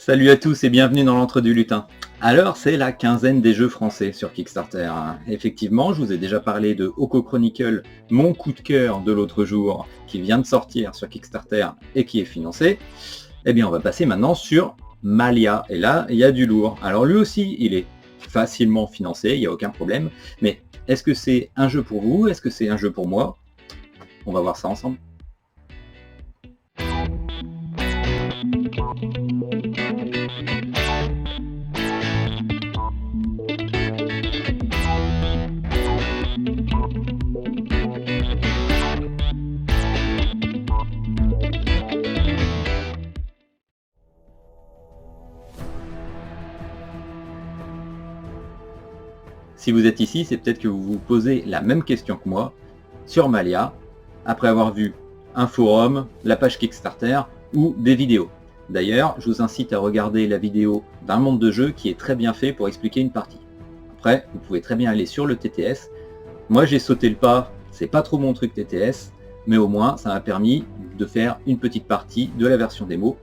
Salut à tous et bienvenue dans l'Entre du Lutin. Alors c'est la quinzaine des jeux français sur Kickstarter. Effectivement, je vous ai déjà parlé de Oko Chronicle, mon coup de cœur de l'autre jour, qui vient de sortir sur Kickstarter et qui est financé. Eh bien on va passer maintenant sur Malia, et là il y a du lourd. Alors lui aussi il est facilement financé, il n'y a aucun problème, mais est-ce que c'est un jeu pour vous? Est-ce que c'est un jeu pour moi? On va voir ça ensemble. Si vous êtes ici, c'est peut-être que vous vous posez la même question que moi sur Malia, après avoir vu un forum, la page Kickstarter ou des vidéos. D'ailleurs, je vous incite à regarder la vidéo d'un monde de jeu qui est très bien fait pour expliquer une partie. Après, vous pouvez très bien aller sur le TTS. Moi j'ai sauté le pas, c'est pas trop mon truc TTS, mais au moins ça m'a permis de faire une petite partie de la version démo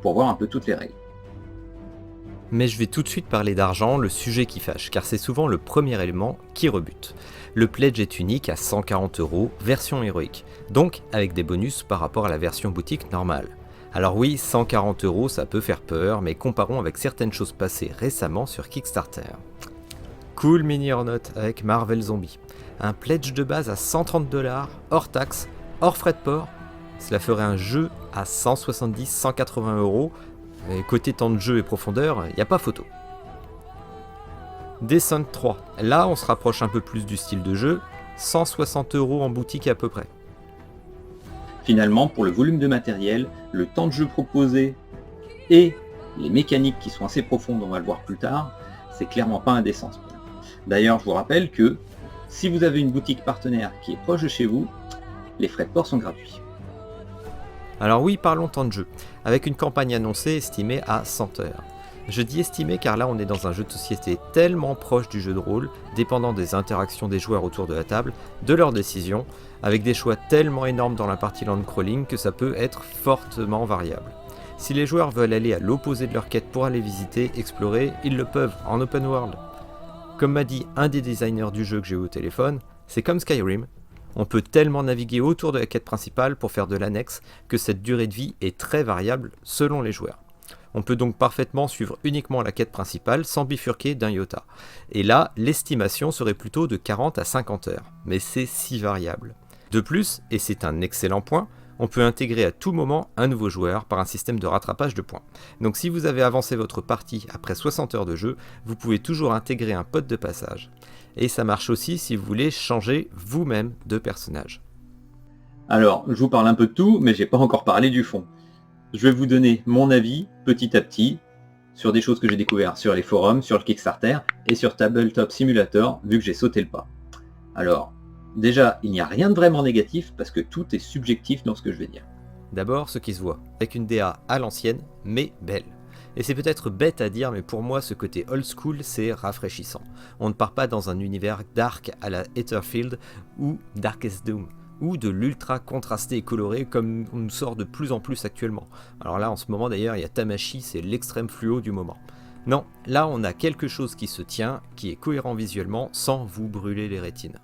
pour voir un peu toutes les règles. Mais je vais tout de suite parler d'argent, le sujet qui fâche, car c'est souvent le premier élément qui rebute. Le pledge est unique à 140€, version héroïque, donc avec des bonus par rapport à la version boutique normale. Alors oui, 140€, ça peut faire peur, mais comparons avec certaines choses passées récemment sur Kickstarter. Cool Mini or Not avec Marvel Zombie. Un pledge de base à 130$, hors taxe, hors frais de port. Cela ferait un jeu à 170-180€. Et côté temps de jeu et profondeur, il n'y a pas photo. Descent 3. Là, on se rapproche un peu plus du style de jeu. 160€ en boutique à peu près. Finalement, pour le volume de matériel, le temps de jeu proposé et les mécaniques qui sont assez profondes, on va le voir plus tard, c'est clairement pas indécent. D'ailleurs, je vous rappelle que si vous avez une boutique partenaire qui est proche de chez vous, les frais de port sont gratuits. Alors oui, parlons temps de jeu, avec une campagne annoncée estimée à 100 heures. Je dis estimée car là on est dans un jeu de société tellement proche du jeu de rôle, dépendant des interactions des joueurs autour de la table, de leurs décisions, avec des choix tellement énormes dans la partie land crawling que ça peut être fortement variable. Si les joueurs veulent aller à l'opposé de leur quête pour aller visiter, explorer, ils le peuvent en open world. Comme m'a dit un des designers du jeu que j'ai eu au téléphone, c'est comme Skyrim. On peut tellement naviguer autour de la quête principale pour faire de l'annexe que cette durée de vie est très variable selon les joueurs. On peut donc parfaitement suivre uniquement la quête principale sans bifurquer d'un iota. Et là, l'estimation serait plutôt de 40 à 50 heures, mais c'est si variable. De plus, et c'est un excellent point, on peut intégrer à tout moment un nouveau joueur par un système de rattrapage de points. Donc si vous avez avancé votre partie après 60 heures de jeu, vous pouvez toujours intégrer un pote de passage. Et ça marche aussi si vous voulez changer vous-même de personnage. Alors, je vous parle un peu de tout, mais j'ai pas encore parlé du fond. Je vais vous donner mon avis, petit à petit, sur des choses que j'ai découvertes sur les forums, sur le Kickstarter, et sur Tabletop Simulator, vu que j'ai sauté le pas. Alors, déjà, il n'y a rien de vraiment négatif, parce que tout est subjectif dans ce que je vais dire. D'abord, ce qui se voit, avec une DA à l'ancienne, mais belle. Et c'est peut-être bête à dire, mais pour moi, ce côté old school, c'est rafraîchissant. On ne part pas dans un univers dark à la Etherfield ou Darkest Doom, ou de l'ultra contrasté et coloré comme on nous sort de plus en plus actuellement. Alors là, en ce moment d'ailleurs, il y a Tamashii, c'est l'extrême fluo du moment. Non, là on a quelque chose qui se tient, qui est cohérent visuellement, sans vous brûler les rétines.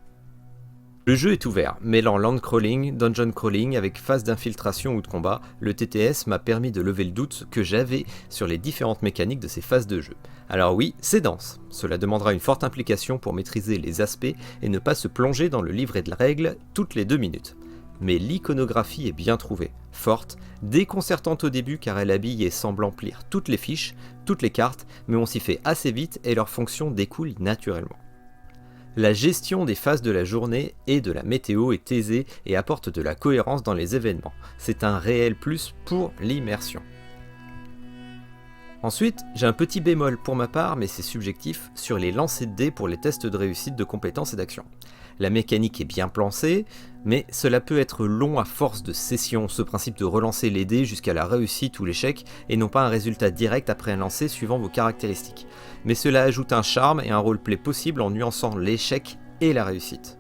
Le jeu est ouvert, mêlant land crawling, dungeon crawling avec phase d'infiltration ou de combat. Le TTS m'a permis de lever le doute que j'avais sur les différentes mécaniques de ces phases de jeu. Alors oui, c'est dense, cela demandera une forte implication pour maîtriser les aspects et ne pas se plonger dans le livret de règles toutes les 2 minutes. Mais l'iconographie est bien trouvée, forte, déconcertante au début car elle habille et semble emplir toutes les fiches, toutes les cartes, mais on s'y fait assez vite et leur fonction découle naturellement. La gestion des phases de la journée et de la météo est aisée et apporte de la cohérence dans les événements. C'est un réel plus pour l'immersion. Ensuite, j'ai un petit bémol pour ma part, mais c'est subjectif, sur les lancers de dés pour les tests de réussite de compétences et d'action. La mécanique est bien pensée, mais cela peut être long à force de sessions, ce principe de relancer les dés jusqu'à la réussite ou l'échec, et non pas un résultat direct après un lancer suivant vos caractéristiques. Mais cela ajoute un charme et un roleplay possible en nuançant l'échec et la réussite.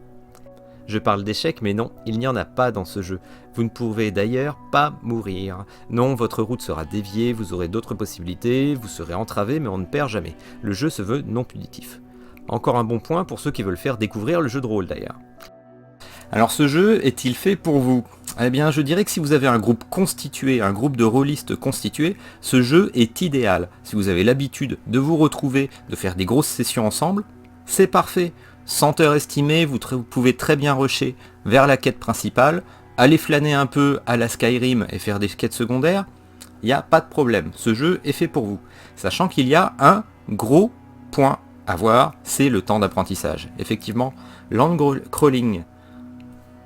Je parle d'échecs, mais non, il n'y en a pas dans ce jeu. Vous ne pouvez d'ailleurs pas mourir. Non, votre route sera déviée, vous aurez d'autres possibilités, vous serez entravé, mais on ne perd jamais. Le jeu se veut non punitif. Encore un bon point pour ceux qui veulent faire découvrir le jeu de rôle d'ailleurs. Alors ce jeu est-il fait pour vous ? Eh bien je dirais que si vous avez un groupe constitué, un groupe de rôlistes constitué, ce jeu est idéal. Si vous avez l'habitude de vous retrouver, de faire des grosses sessions ensemble, c'est parfait. 100 heures estimées, vous pouvez très bien rusher vers la quête principale, aller flâner un peu à la Skyrim et faire des quêtes secondaires, il n'y a pas de problème, ce jeu est fait pour vous. Sachant qu'il y a un gros point à voir, c'est le temps d'apprentissage. Effectivement, land crawling,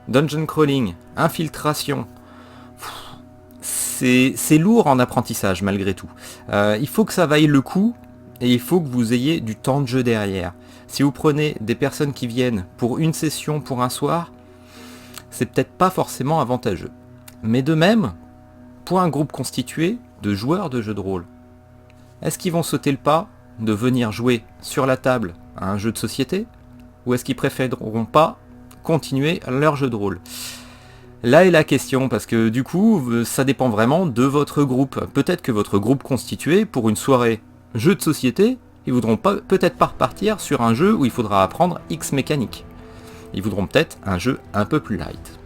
dungeon crawling, infiltration, c'est lourd en apprentissage malgré tout. Il faut que ça vaille le coup et il faut que vous ayez du temps de jeu derrière. Si vous prenez des personnes qui viennent pour une session, pour un soir, c'est peut-être pas forcément avantageux. Mais de même, pour un groupe constitué de joueurs de jeux de rôle, est-ce qu'ils vont sauter le pas de venir jouer sur la table à un jeu de société, ou est-ce qu'ils préféreront pas continuer leur jeu de rôle ? Là est la question, parce que du coup, ça dépend vraiment de votre groupe. Peut-être que votre groupe constitué, pour une soirée jeu de société, ils voudront peut-être pas repartir sur un jeu où il faudra apprendre X mécaniques. Ils voudront peut-être un jeu un peu plus light.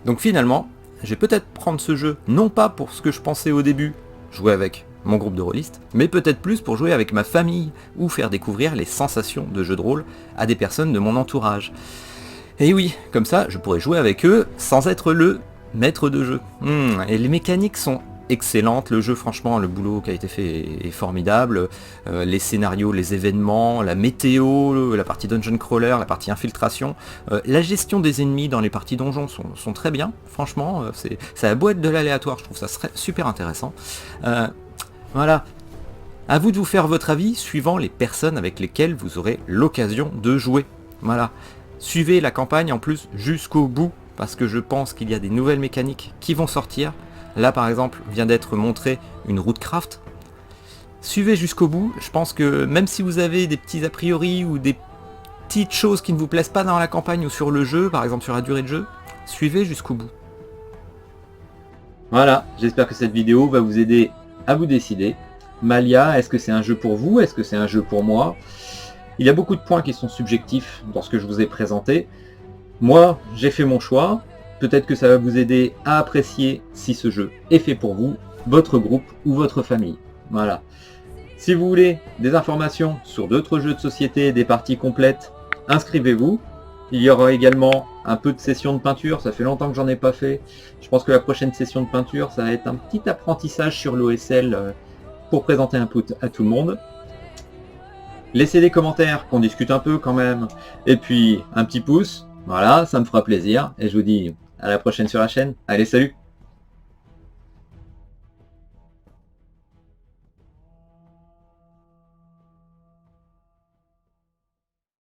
Donc finalement, je vais peut-être prendre ce jeu, non pas pour ce que je pensais au début, jouer avec mon groupe de rôlistes, mais peut-être plus pour jouer avec ma famille, ou faire découvrir les sensations de jeu de rôle à des personnes de mon entourage. Et oui, comme ça, je pourrais jouer avec eux sans être le maître de jeu. Et les mécaniques sont excellente, le jeu franchement, le boulot qui a été fait est formidable, les scénarios, les événements, la météo, la partie dungeon crawler, la partie infiltration, la gestion des ennemis dans les parties donjons sont très bien, franchement, ça a beau être de l'aléatoire, je trouve ça serait super intéressant. Voilà, à vous de vous faire votre avis suivant les personnes avec lesquelles vous aurez l'occasion de jouer. Voilà, suivez la campagne en plus jusqu'au bout, parce que je pense qu'il y a des nouvelles mécaniques qui vont sortir. Là par exemple vient d'être montré une route craft. Suivez jusqu'au bout, je pense que même si vous avez des petits a priori ou des petites choses qui ne vous plaisent pas dans la campagne ou sur le jeu, par exemple sur la durée de jeu, suivez jusqu'au bout. Voilà, j'espère que cette vidéo va vous aider à vous décider. Malia, est-ce que c'est un jeu pour vous? Est-ce que c'est un jeu pour moi? Il y a beaucoup de points qui sont subjectifs dans ce que je vous ai présenté. Moi, j'ai fait mon choix. Peut-être que ça va vous aider à apprécier si ce jeu est fait pour vous, votre groupe ou votre famille. Voilà. Si vous voulez des informations sur d'autres jeux de société, des parties complètes, inscrivez-vous. Il y aura également un peu de session de peinture, ça fait longtemps que j'en ai pas fait. Je pense que la prochaine session de peinture, ça va être un petit apprentissage sur l'OSL pour présenter un peu à tout le monde. Laissez des commentaires, qu'on discute un peu quand même. Et puis un petit pouce, voilà, ça me fera plaisir. Et je vous dis à la prochaine sur la chaîne. Allez, salut!